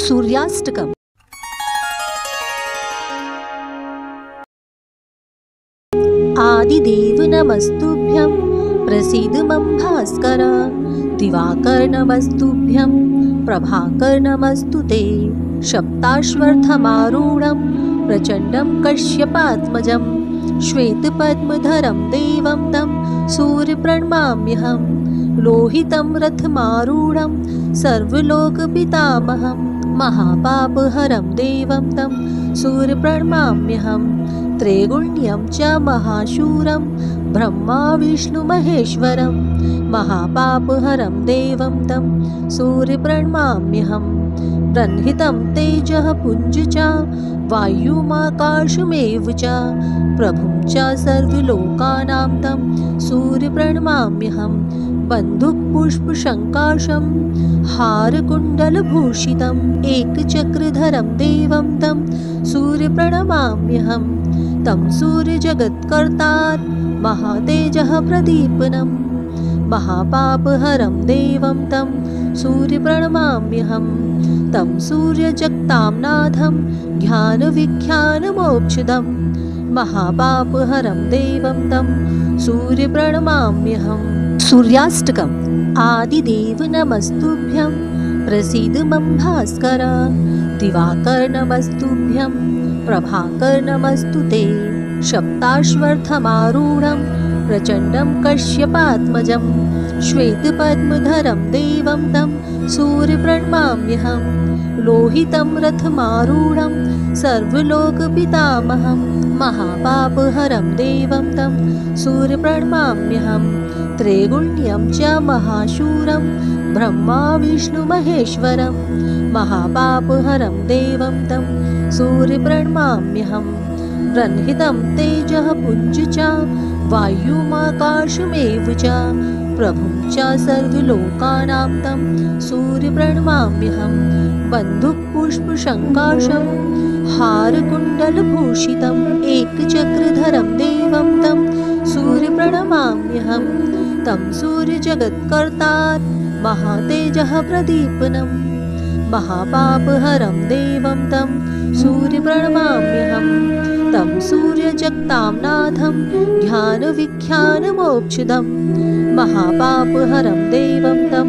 सूर्याष्टकम्। आदिदेव नमस्तुभ्यं प्रसीद मम भास्कर। दिवाकर नमस्तुभ्यं प्रभाकर नमस्तुते। सप्ताश्वत्थमारूढं प्रचण्डं कश्यपात्मजं श्वेतपद्मधरं देवं तं सूर्यप्रणमाम्यहं। लोहितं रथमारूढं सर्वलोकपितामहं महापापहरं देवं तं सूर्यप्रणमाम्यहं। त्रैगुण्यं च महाशूरं ब्रह्मा विष्णुमहेश्वरं महापापहरं देवं तं सूर्यप्रणमाम्यहं। ब्रह्मितं तेजः पुञ्ज च वायुमाकाशमेव च प्रभुं च सर्वलोकानां तं सूर्यप्रणमाम्यहं। बन्धुकपुष्पशङ्काशं हारकुण्डलभूषितम् एकचक्रधरं देवं तं सूर्यप्रणमाम्यहं। तं सूर्यजगत्कर्तार महातेजः प्रदीपनं महापापहरं देवं तं सूर्यप्रणमाम्यहं। तं सूर्यजगतांनाथं ज्ञानविज्ञानमोक्षदं महापापहरं देवं तं सूर्यप्रणमाम्यहं। सूर्याष्टकम्। आदिदेव नमस्तुभ्यं प्रसीद मम भास्कर। दिवाकर नमस्तुभ्यं प्रभाकर नमस्तुते। सप्ताश्वत्थमारूढं प्रचण्डं कश्यपात्मजं श्वेतपद्मधरं देवं तं सूर्यप्रणमाम्यहं। लोहितं रथमारूढं सर्वलोकपितामहं महापापहरं देवं तं सूर्यप्रणमाम्यहं। त्रैगुण्यं च महाशूरं ब्रह्मा विष्णुमहेश्वरं महापापहरं देवं तं सूर्यप्रणमाम्यहं। ब्रह्मितं तेजः पुञ्ज च वायुमाकाशमेव च प्रभुं च सर्वलोकानां तं सूर्यप्रणमाम्यहं। बन्धुकपुष्पशङ्काशं हारकुण्डलभूषितम् एकचक्रधरं देवं तं सूर्यप्रणमाम्यहं। तं सूर्यजगत्कर्तार महातेजः प्रदीपनं महापापहरं देवं तं सूर्यप्रणमाम्यहं। तं सूर्यजगतांनाथं ज्ञानविज्ञानमोक्षदं महापापहरं देवं तं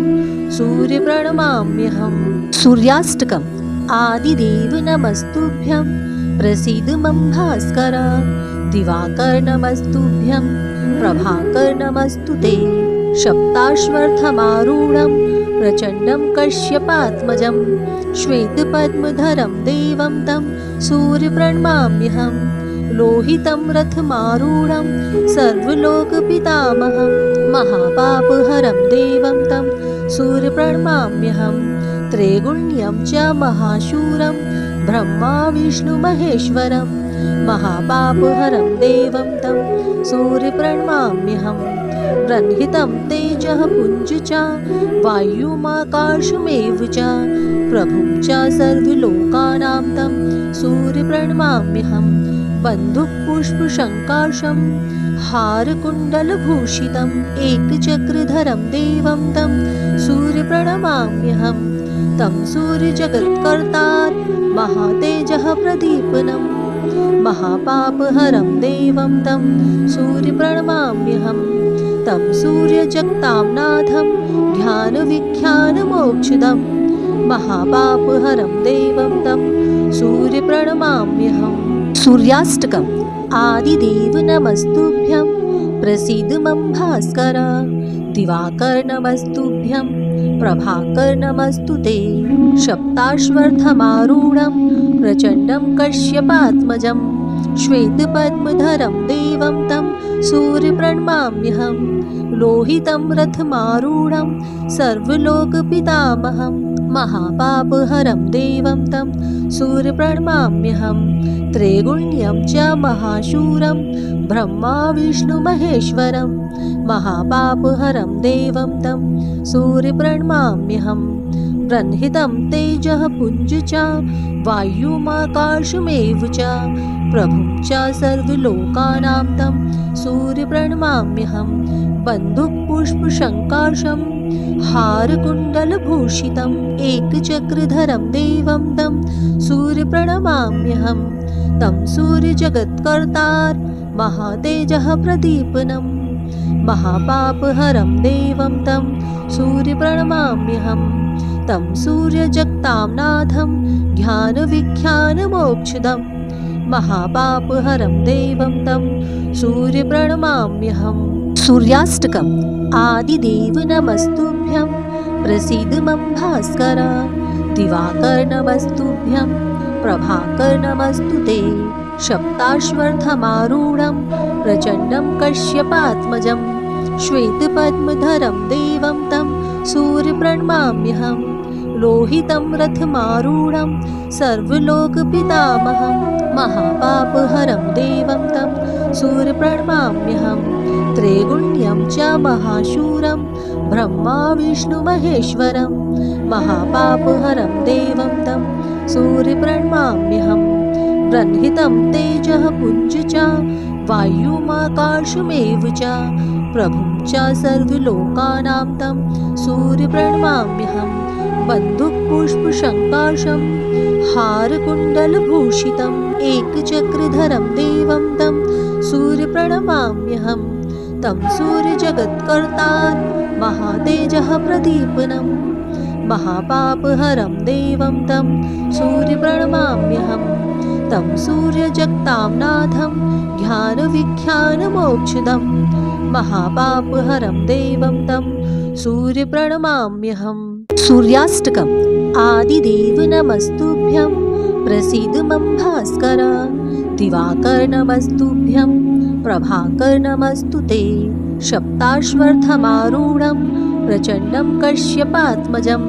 सूर्यप्रणमाम्यहं। सूर्याष्टकम्। आदिदेव नमस्तुभ्यं प्रसीद मम भास्कर। दिवाकर नमस्तुभ्यं प्रभाकर नमस्तुते। सप्ताश्वत्थमारूढं प्रचण्डं कश्यपात्मजं श्वेतपद्मधरं देवं तं सूर्यप्रणमाम्यहं। लोहितं रथमारूढं सर्वलोकपितामहं महापापहरं देवं तं सूर्यप्रणमाम्यहं। त्रैगुण्यं च महाशूरं ब्रह्मा विष्णुमहेश्वरं महापापहरं देवं तं सूर्यप्रणमाम्यहं। ब्रह्मितं तेजः पुञ्ज च वायुमाकाशमेव च प्रभुं च सर्वलोकानां तं सूर्यप्रणमाम्यहं। बन्धुकपुष्पशङ्काशं हारकुण्डलभूषितम् एकचक्रधरं देवं तं सूर्यप्रणमाम्यहं। तं सूर्यजगत्कर्तार महातेजः प्रदीपनं महापापहरं देवं तं सूर्यप्रणमाम्यहं। तं सूर्यजगतांनाथं ज्ञानविज्ञानमोक्षदं महापापहरं देवं तं सूर्यप्रणमाम्यहं। सूर्याष्टकम्। आदिदेव नमस्तुभ्यं प्रसीद मम भास्कर। दिवाकर नमस्तुभ्यं प्रभाकर नमस्तुते। सप्ताश्वत्थमारूढं प्रचण्डं कश्यपात्मजं श्वेतपद्मधरं देवं तं सूर्यप्रणमाम्यहं। लोहितं रथमारूढं सर्वलोकपितामहं महापापहरं देवं तं सूर्यप्रणमाम्यहं। त्रैगुण्यं च महाशूरं ब्रह्मा विष्णुमहेश्वरं महापापहरं देवं तं सूर्यप्रणमाम्यहं। ब्रह्मितं तेजः पुञ्ज च वायुमाकाशमेव च प्रभुं च सर्वलोकानां तं सूर्यप्रणमाम्यहं। बन्धुकपुष्पशङ्काशं बन्धुपुष्पशङ्काशं हारकुण्डलभूषितम् एकचक्रधरं देवं तं सूर्यप्रणमाम्यहं तं सूर्यजगत्कर्तार महातेजः प्रदीपनं महापापहरं देवं तं सूर्यप्रणमाम्यहं तं सूर्यजगतां नाथं ज्ञानविख्यानमोक्षदं महापापहरं देवं तं सूर्यप्रणमाम्यहं। सूर्याष्टकम् आदिदेव नमस्तुभ्यं प्रसीद मम भास्कर दिवाकर नमस्तुभ्यं प्रभाकर नमस्तु ते सप्ताश्वर्थमारूढं प्रचण्डं कश्यपात्मजं श्वेतपद्मधरं देवं तं सूर्यप्रणमाम्यहं लोहितं रथमारूढं सर्वलोकपितामहं महापापहरं देवं तं सूर्यप्रणमाम्यहं त्रैगुण्यं च महाशूरं ब्रह्मा विष्णुमहेश्वरं महापापहरं देवं तं सूर्यप्रणमाम्यहं ब्रह्मितं तेजः पुञ्ज च वायुमाकाशमेव च प्रभुं च सर्वलोकानां तं सूर्यप्रणमाम्यहं बन्धुपुष्पशङ्काशं हारकुण्डलभूषितम् एकचक्रधरं देवं तं सूर्यप्रणमाम्यहं तं सूर्यजगत्कर्तार महातेजः प्रदीपनं महापापहरं देवं तं सूर्यप्रणमाम्यहं तं सूर्यजगतां नाथं ज्ञानविख्यानमोक्षदं महापापहरं देवं तं सूर्यप्रणमाम्यहम्। सूर्याष्टकम् आदिदेव नमस्तुभ्यं प्रसीद मम भास्कर दिवाकर नमस्तुभ्यं प्रभाकर नमस्तु ते सप्ताश्वर्थमारूढं प्रचण्डं कश्यपात्मजं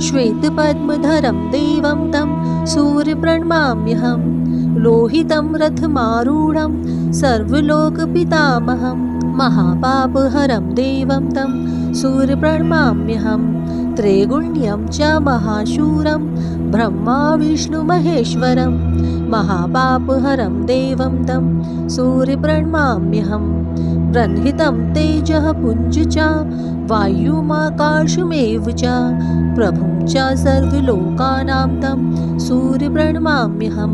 श्वेतपद्मधरं देवं तं सूर्यप्रणमाम्यहं लोहितं रथमारूढं सर्वलोकपितामहं महापापहरं देवं तं सूर्यप्रणमाम्यहं त्रैगुण्यं च महाशूरं ब्रह्मा विष्णुमहेश्वरं महापापहरं देवं तं सूर्यप्रणमाम्यहं ब्रह्मितं तेजः पुञ्ज च वायुमाकाशमेव च प्रभुं च सर्वलोकानां तं सूर्यप्रणमाम्यहं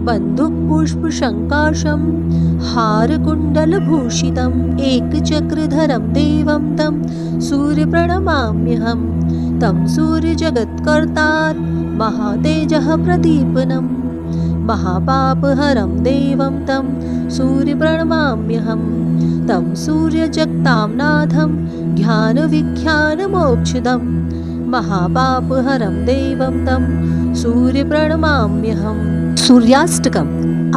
बन्धुपुष्पशङ्काशं हारकुण्डलभूषितम् एकचक्रधरं देवं तं सूर्यप्रणमाम्यहं तं सूर्यजगत्कर्तार महातेजः प्रदीपनं महापापहरं देवं तं सूर्यप्रणमाम्यहं तं सूर्यजगतां नाथं ज्ञानविख्यानमोक्षदं महापापहरं देवं तं सूर्यप्रणमाम्यहम्। सूर्याष्टकम्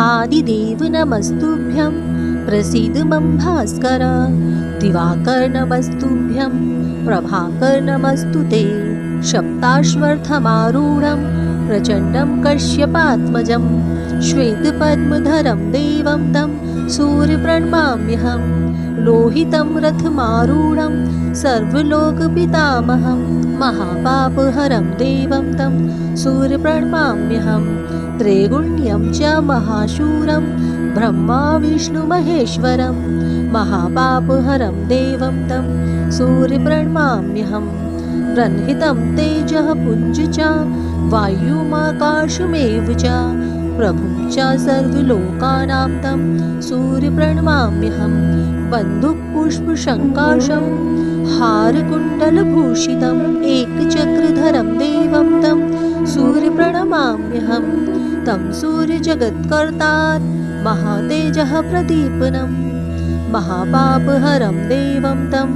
आदिदेव नमस्तुभ्यं प्रसीद मम भास्कर दिवाकर नमस्तुभ्यं प्रभाकर नमस्तु ते सप्ताश्वर्थमारूढं प्रचण्डं कश्यपात्मजं श्वेतपद्मधरं देवं तं सूर्यप्रणमाम्यहं लोहितं रथमारूढं सर्वलोकपितामहं महापापहरं देवं तं सूर्यप्रणमाम्यहं त्रैगुण्यं च महाशूरं ब्रह्मा विष्णुमहेश्वरं महापापहरं देवं तं सूर्यप्रणमाम्यहं ब्रह्मितं तेजः पुञ्ज च वायुमाकाशमेव च प्रभुं च सर्वलोकानां तं सूर्यप्रणमाम्यहं बन्धुपुष्पशङ्काशं हारकुण्डलभूषितम् एकचक्रधरं देवं तं सूर्यप्रणमाम्यहं तं सूर्यजगत्कर्तार महातेजः प्रदीपनं महापापहरं देवं तं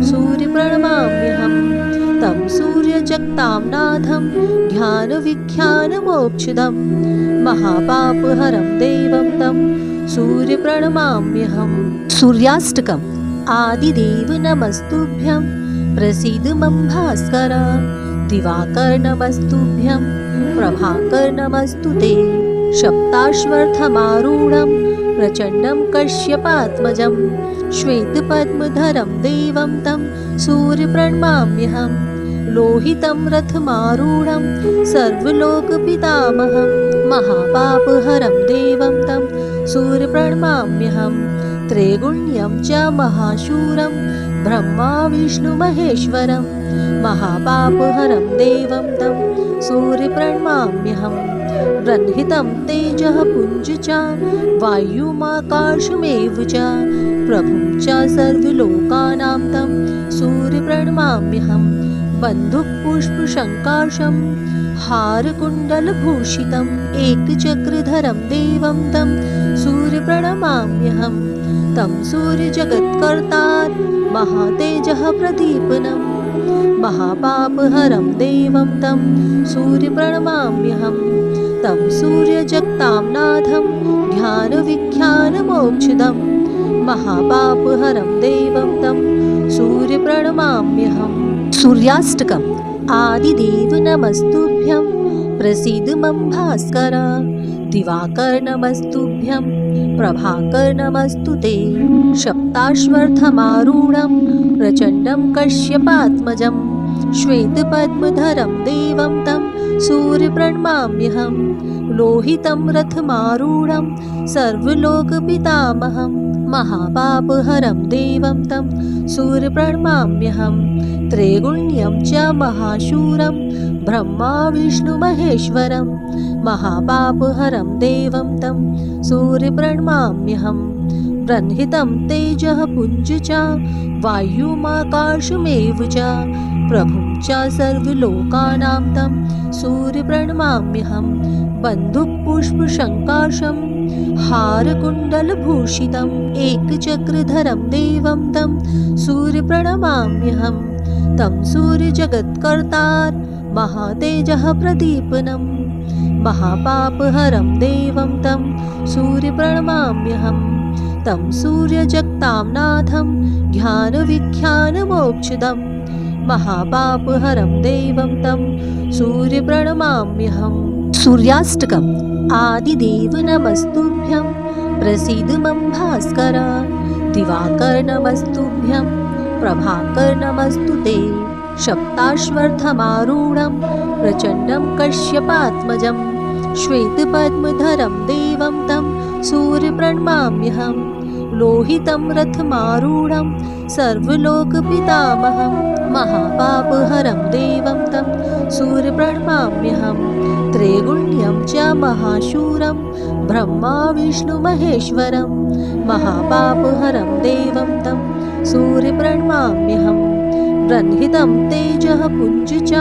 सूर्यप्रणमाम्यहं तं सूर्यजगतां नाथं ज्ञानविख्यानमोक्षदं महापापहरं देवं तं सूर्यप्रणमाम्यहम्। सूर्याष्टकम् आदिदेव नमस्तुभ्यं प्रसीद मम भास्कर दिवाकर नमस्तुभ्यं प्रभाकर नमस्तु ते सप्ताश्वर्थमारूढं प्रचण्डं कश्यपात्मजं श्वेतपद्मधरं देवं तं सूर्यप्रणमाम्यहं लोहितं रथमारूढं सर्वलोकपितामहं महापापहरं देवं तं सूर्यप्रणमाम्यहं त्रैगुण्यं च महाशूरं ब्रह्मा विष्णुमहेश्वरं महापापहरं देवं तं सूर्यप्रणमाम्यहं ब्रह्मितं तेजः पुञ्ज च वायुमाकाशमेव च प्रभुं च सर्वलोकानां तं सूर्यप्रणमाम्यहं बन्धुपुष्पशङ्काशं हारकुण्डलभूषितम् एकचक्रधरं देवं तं सूर्यप्रणमाम्यहं तं सूर्यजगत्कर्तारं महातेजः प्रदीपनं महापापहरं देवं तं सूर्यप्रणमाम्यहं तं सूर्यजगतांनाथं ध्यानविख्यानमोक्षदं महापापहरं देवं तं सूर्यप्रणमाम्यहं। सूर्याष्टकम्। आदिदेव नमस्तुभ्यं प्रसीद मम भास्कर दिवाकर नमस्तुभ्यं प्रभाकर नमस्तु ते सप्ताश्वर्थमारूढं प्रचण्डं कश्यपात्मजं श्वेतपद्मधरं देवं तं सूर्यप्रणमाम्यहं लोहितं रथमारूढं सर्वलोकपितामहं महापापहरं देवं तं सूर्यप्रणमाम्यहं त्रैगुण्यं च महाशूरं ब्रह्मा विष्णुमहेश्वरं महापापहरं देवं तं सूर्यप्रणमाम्यहं ब्रह्मितं तेजः पुञ्ज च वायुमाकाशमेव च प्रभुं च सर्वलोकानां तं सूर्यप्रणमाम्यहं बन्धुपुष्पशङ्काशं हारकुण्डलभूषितम् एकचक्रधरं देवं तं सूर्यप्रणमाम्यहं तं सूर्यजगत्कर्तारं महातेजः प्रदीपनं महापापहरं देवं तं सूर्यप्रणमाम्यहं तं सूर्यजगतांनाथं ध्यानविख्यानमोक्षदं महापापहरं देवं तं सूर्यप्रणमाम्यहं। सूर्याष्टकम्। आदिदेव नमस्तुभ्यं प्रसीद मम भास्कर दिवाकर नमस्तुभ्यं प्रभाकर नमस्तु ते सप्ताश्वर्थमारूढं प्रचण्डं कश्यपात्मजं श्वेतपद्मधरं देवं तं सूर्यप्रणमाम्यहं लोहितं रथमारूढं सर्वलोकपितामहं महापापहरं देवं तं सूर्यप्रणमाम्यहं त्रैगुण्यं च महाशूरं ब्रह्मा विष्णुमहेश्वरं महापापहरं देवं तं सूर्यप्रणमाम्यहं ब्रह्मितं तेजः पुञ्ज च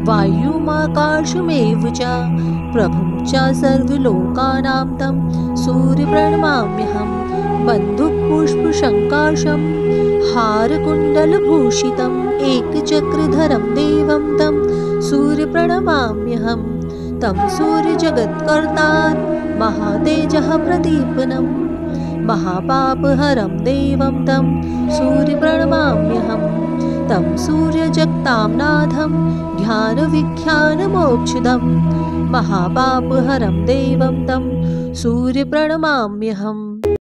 वायुमाकाशमेव च प्रभुं च सर्वलोकानां तं सूर्यप्रणमाम्यहं बन्धुपुष्पशङ्काशं हारकुण्डलभूषितम् एकचक्रधरं देवं तं सूर्यप्रणमाम्यहं तं सूर्यजगत्कर्तारं महातेजः प्रदीपनं महापापहरं देवं तं सूर्यप्रणमाम्यहं तं सूर्यजगतांनाथं ध्यानविख्यानमोक्षदं महापापहरं देवं तं सूर्यप्रणमाम्यहम्।